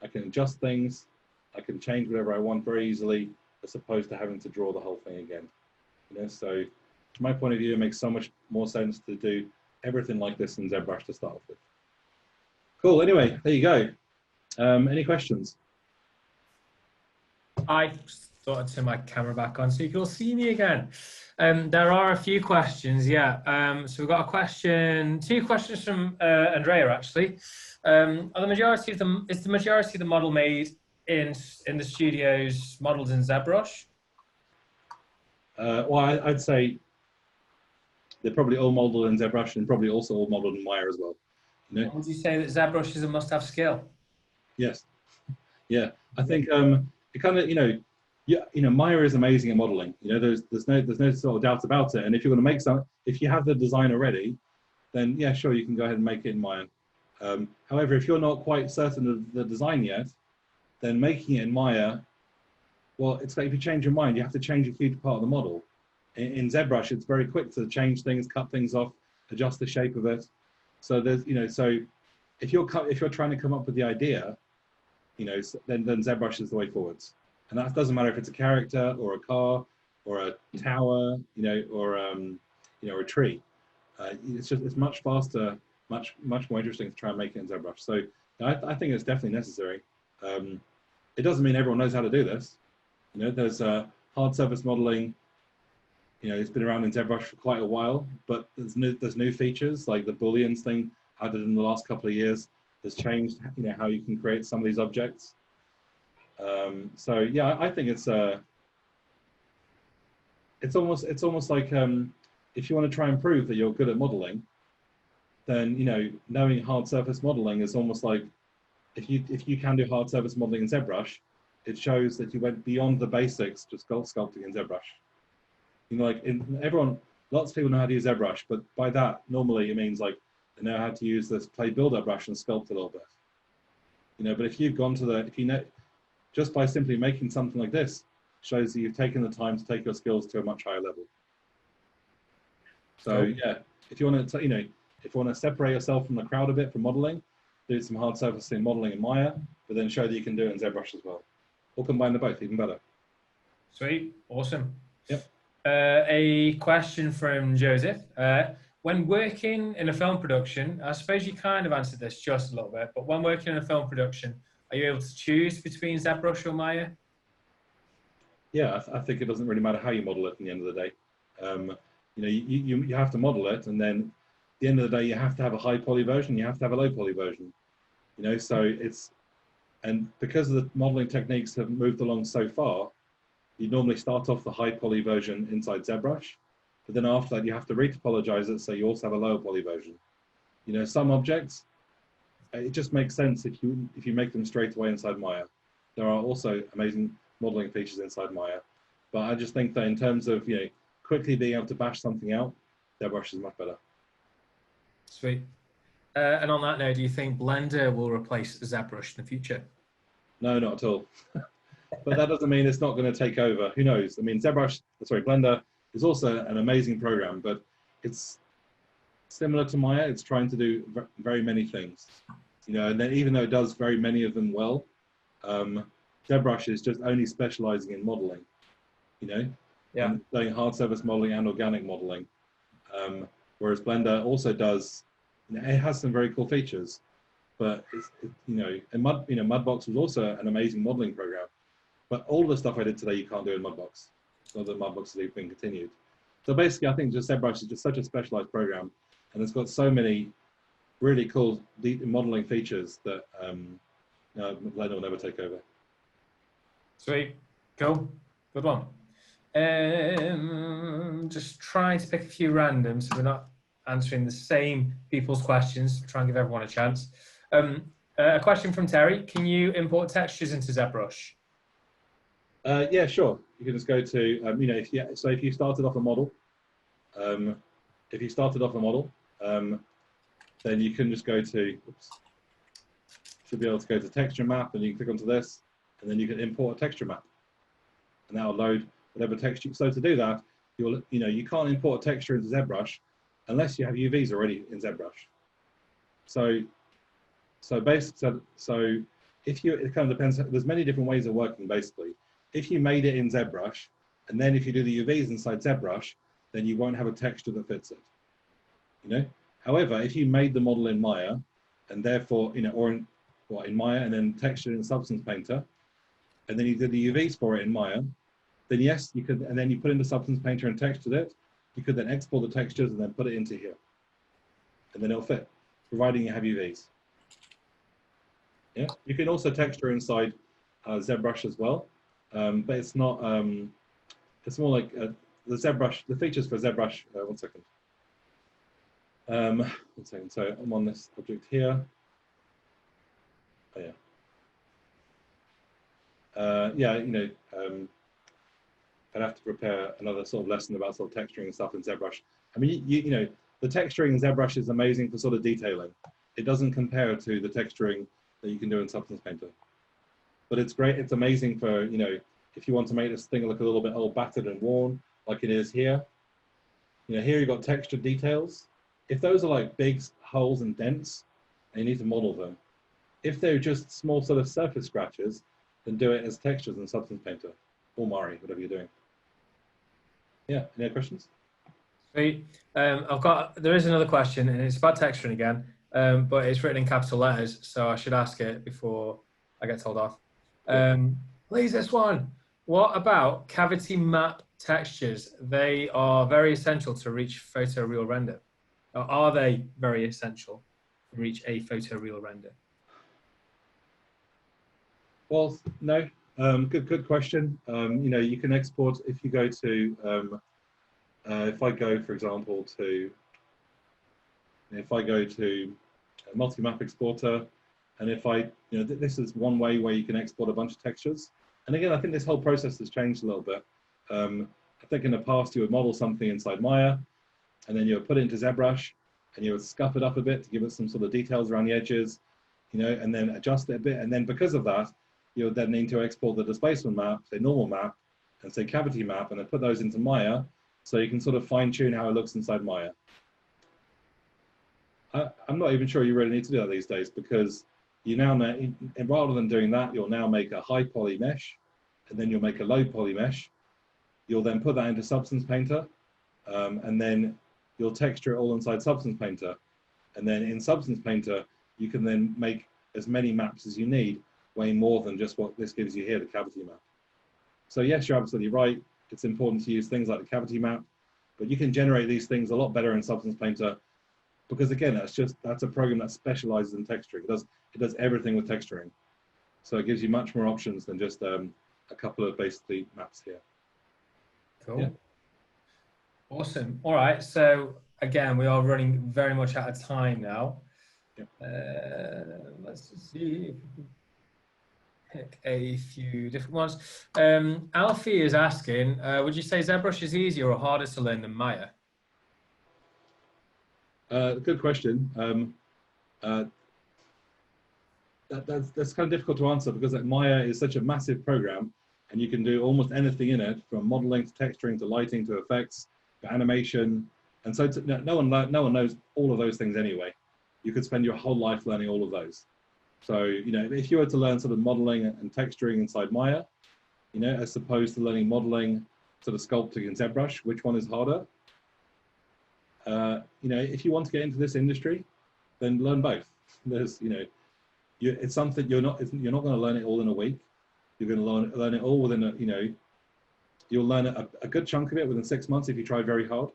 I can adjust things. I can change whatever I want very easily, as opposed to having to draw the whole thing again. You know, so from my point of view, it makes so much more sense to do everything like this in ZBrush to start off with. Cool. Anyway, there you go. Any questions? I thought I'd turn my camera back on so you can all see me again. There are a few questions, yeah. So we've got a question, 2 questions from Andrea actually. Is the majority of the model made in the studios modeled in ZBrush? Well, I'd say they're probably all modeled in ZBrush and probably also all modeled in Maya as well. You know? Would you say that ZBrush is a must-have skill? Yes. Yeah, I think it kind of, Maya is amazing at modeling. You know, there's no sort of doubt about it. And if you're going to make some, if you have the design already, then yeah, sure, you can go ahead and make it in Maya. However, if you're not quite certain of the design yet, then making it in Maya, well, it's like if you change your mind, you have to change a huge part of the model. In ZBrush, it's very quick to change things, cut things off, adjust the shape of it. So there's, so if you're trying to come up with the idea, then ZBrush is the way forwards. And that doesn't matter if it's a character or a car or a tower, or a tree. It's much faster, much more interesting to try and make it in ZBrush. So I think it's definitely necessary. It doesn't mean everyone knows how to do this. There's hard surface modeling. It's been around in ZBrush for quite a while, but there's new features like the Booleans thing added in the last couple of years has changed, how you can create some of these objects. So yeah, I think it's almost like if you want to try and prove that you're good at modeling, then knowing hard surface modeling is almost like if you can do hard surface modeling in ZBrush, it shows that you went beyond the basics to sculpting in ZBrush. Lots of people know how to use ZBrush, but by that normally it means like they know how to use this play builder brush and sculpt a little bit. But if you've gone to just by simply making something like this shows that you've taken the time to take your skills to a much higher level. So yeah, if you want to separate yourself from the crowd a bit from modeling, do some hard surfacing modeling in Maya, but then show that you can do it in ZBrush as well. Or combine the both, even better. Sweet, awesome. Yep. A question from Joseph. When working in a film production, I suppose you kind of answered this just a little bit, but when working in a film production, are you able to choose between ZBrush or Maya? Yeah, I think it doesn't really matter how you model it at the end of the day. You have to model it, and then at the end of the day, you have to have a high poly version, you have to have a low poly version. So and because the modeling techniques have moved along so far, you normally start off the high poly version inside ZBrush, but then after that you have to retopologize it so you also have a lower poly version. Some objects, it just makes sense if you make them straight away inside Maya. There are also amazing modeling features inside Maya, but I just think that in terms of quickly being able to bash something out, ZBrush is much better. Sweet. And on that note, do you think Blender will replace ZBrush in the future? No, not at all. But that doesn't mean it's not going to take over. Who knows? I mean, Blender is also an amazing program, but it's similar to Maya. It's trying to do very many things, and then even though it does very many of them well, ZBrush is just only specializing in modeling, yeah, and doing hard surface modeling and organic modeling. Whereas Blender also does, it has some very cool features, but and Mudbox was also an amazing modeling program. But all the stuff I did today, you can't do in Mudbox. So the Mudbox has been continued. So basically, I think just ZBrush is just such a specialized program, and it's got so many really cool deep modeling features that Blender will never take over. Sweet, cool, good one. Just trying to pick a few random so we're not answering the same people's questions. Try and give everyone a chance. A question from Terry: can you import textures into ZBrush? Yeah, sure. You can just go to you know, if you started off a model, then you can just go to, should be able to go to texture map, and you can click onto this, and then you can import a texture map, and that will load whatever texture. So to do that, you can't import a texture into ZBrush unless you have UVs already in ZBrush. So if you, it kind of depends. There's many different ways of working basically. If you made it in ZBrush, and then if you do the UVs inside ZBrush, then you won't have a texture that fits it. You know. However, if you made the model in Maya, and therefore, you know, or in Maya, and then textured in Substance Painter, and then you did the UVs for it in Maya, then yes, you could, and then you put in the Substance Painter and textured it. You could then export the textures and then put it into here, and then it'll fit, providing you have UVs. Yeah, you can also texture inside ZBrush as well, but it's not. It's more like the ZBrush. The features for ZBrush. One second. One second. So I'm on this object here. Oh yeah. Yeah, you know, I'd have to prepare another sort of lesson about sort of texturing and stuff in ZBrush. I mean, you know, the texturing in ZBrush is amazing for sort of detailing. It doesn't compare to the texturing that you can do in Substance Painter. But it's great. It's amazing for, you know, if you want to make this thing look a little bit old, battered and worn, like it is here. You know, here you've got textured details. If those are like big holes and dents, and you need to model them. If they're just small sort of surface scratches, then do it as textures in Substance Painter or Mari, whatever you're doing. Yeah, any other questions? Sweet. There is another question, and it's about texturing again, but it's written in capital letters, so I should ask it before I get told off. Please, this one. What about cavity map textures? They are very essential to reach photoreal render. Or are they very essential to reach a photoreal render? Well, no. Good question. You know, you can export if you go to. If I go, for example, to a multi-map exporter, and if I, you know, this is one way where you can export a bunch of textures. And again, I think this whole process has changed a little bit. I think in the past you would model something inside Maya, and then you would put it into ZBrush, and you would scuff it up a bit to give it some sort of details around the edges, you know, and then adjust it a bit. And then because of that, you would then need to export the displacement map, say normal map, and say cavity map, and then put those into Maya, so you can sort of fine tune how it looks inside Maya. I'm not even sure you really need to do that these days, because you now know, and rather than doing that, you'll now make a high poly mesh, and then you'll make a low poly mesh. You'll then put that into Substance Painter, and then you'll texture it all inside Substance Painter. And then in Substance Painter, you can then make as many maps as you need, way more than just what this gives you here, the cavity map. So yes, you're absolutely right. It's important to use things like the cavity map, but you can generate these things a lot better in Substance Painter, because again, that's a program that specializes in texturing. It does everything with texturing. So it gives you much more options than just a couple of basically maps here. Cool. Yeah. Awesome. All right. So again, we are running very much out of time now. Yeah. Let's see if we can pick a few different ones. Alfie is asking, would you say ZBrush is easier or harder to learn than Maya? Good question. That's kind of difficult to answer, because like, Maya is such a massive program, and you can do almost anything in it, from modeling to texturing to lighting to effects to animation. And so no one knows all of those things anyway. You could spend your whole life learning all of those. So, you know, if you were to learn sort of modeling and texturing inside Maya, you know, as opposed to learning modeling, sort of sculpting in ZBrush, which one is harder? You know, if you want to get into this industry, then learn both. There's, you know, it's something you're not going to learn it all in a week. You're going to learn it all within you know, you'll learn a good chunk of it within 6 months if you try very hard.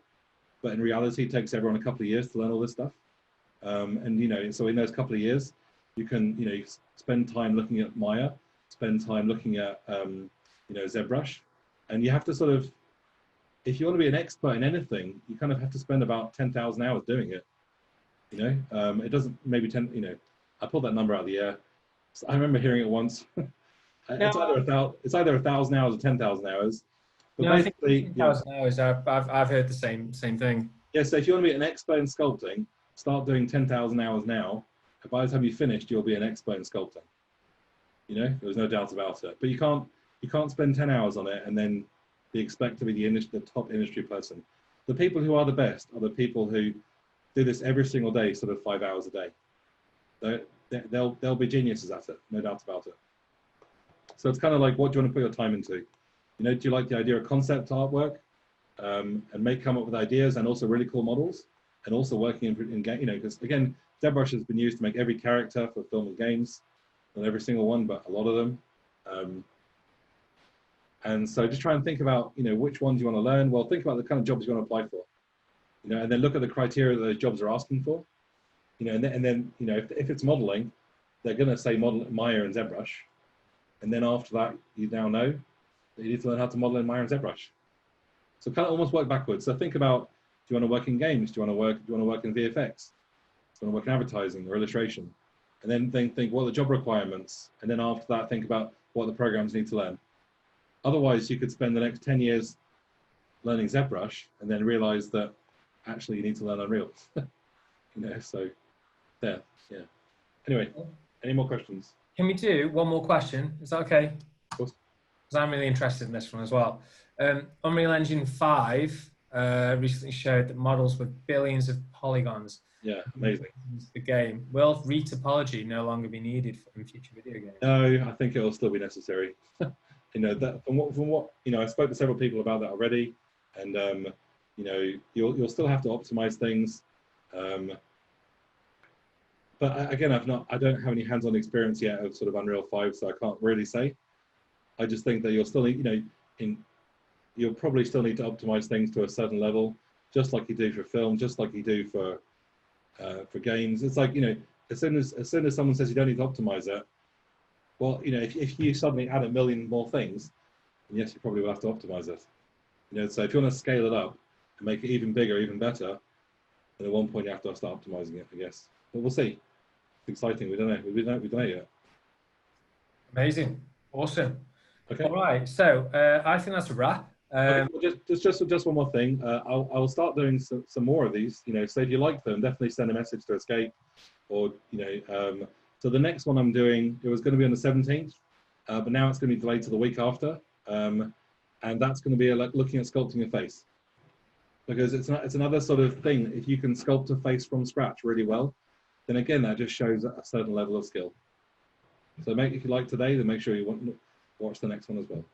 But in reality, it takes everyone a couple of years to learn all this stuff. And, you know, so in those couple of years, you can, you know, you spend time looking at Maya, spend time looking at, you know, ZBrush, and you have to sort of, if you want to be an expert in anything, you kind of have to spend about 10,000 hours doing it. You know, it doesn't maybe 10. You know, I pulled that number out of the air. So I remember hearing it once. It's either 1,000 hours or 10,000 hours. But no, basically, I think 10,000 hours. I've heard the same thing. Yeah. So if you want to be an expert in sculpting, start doing 10,000 hours now. And by the time you finished, you'll be an expert in sculpting. You know, there's no doubt about it. But you can't spend 10 hours on it and then be expect to be the top industry person. The people who are the best are the people who do this every single day, sort of 5 hours a day. They'll be geniuses at it, no doubt about it. So it's kind of like, what do you want to put your time into? You know, do you like the idea of concept artwork, and come up with ideas and also really cool models, and also working in game, you know, because again, ZBrush has been used to make every character for film and games, not every single one, but a lot of them. And so just try and think about, you know, which ones you want to learn. Well, think about the kind of jobs you want to apply for, you know, and then look at the criteria that those jobs are asking for, you know, and then you know, if it's modeling, they're going to say model Maya and ZBrush. And then after that, you now know that you need to learn how to model in Maya and ZBrush. So kind of almost work backwards. So think about, do you want to work in games? Do you want to work in VFX? Do you want to work in advertising or illustration? And then think what are the job requirements? And then after that, think about what the programs need to learn. Otherwise, you could spend the next 10 years learning ZBrush and then realize that actually you need to learn Unreal. You know, so there, yeah. Anyway, any more questions? Can we do one more question? Is that okay? Of course. Because I'm really interested in this one as well. Unreal Engine 5 recently showed that models with billions of polygons. Yeah, amazing. The game. Will retopology no longer be needed in future video games? No, I think it will still be necessary. You know, that from what you know, I spoke to several people about that already, and you know, you'll still have to optimize things. But again, I don't have any hands-on experience yet of sort of Unreal 5, so I can't really say. I just think that you'll still need, you know, you'll probably still need to optimize things to a certain level, just like you do for film, just like you do for games. It's like, you know, as soon as someone says you don't need to optimize it, well, you know, if you suddenly add 1 million more things, then yes, you probably will have to optimize it. You know, so if you want to scale it up and make it even bigger, even better, then at one point you have to start optimizing it, I guess. But we'll see. It's exciting. We don't know. We don't know yet. Amazing. Awesome. Okay. All right. So I think that's a wrap. Okay, well, just one more thing. I'll start doing some more of these. You know, so if you like them, definitely send a message to Escape, or you know. So the next one I'm doing, it was going to be on the 17th, but now it's going to be delayed to the week after, and that's going to be like looking at sculpting a face, because it's another sort of thing. If you can sculpt a face from scratch really well, then again that just shows a certain level of skill. So if you like today, then make sure you watch the next one as well.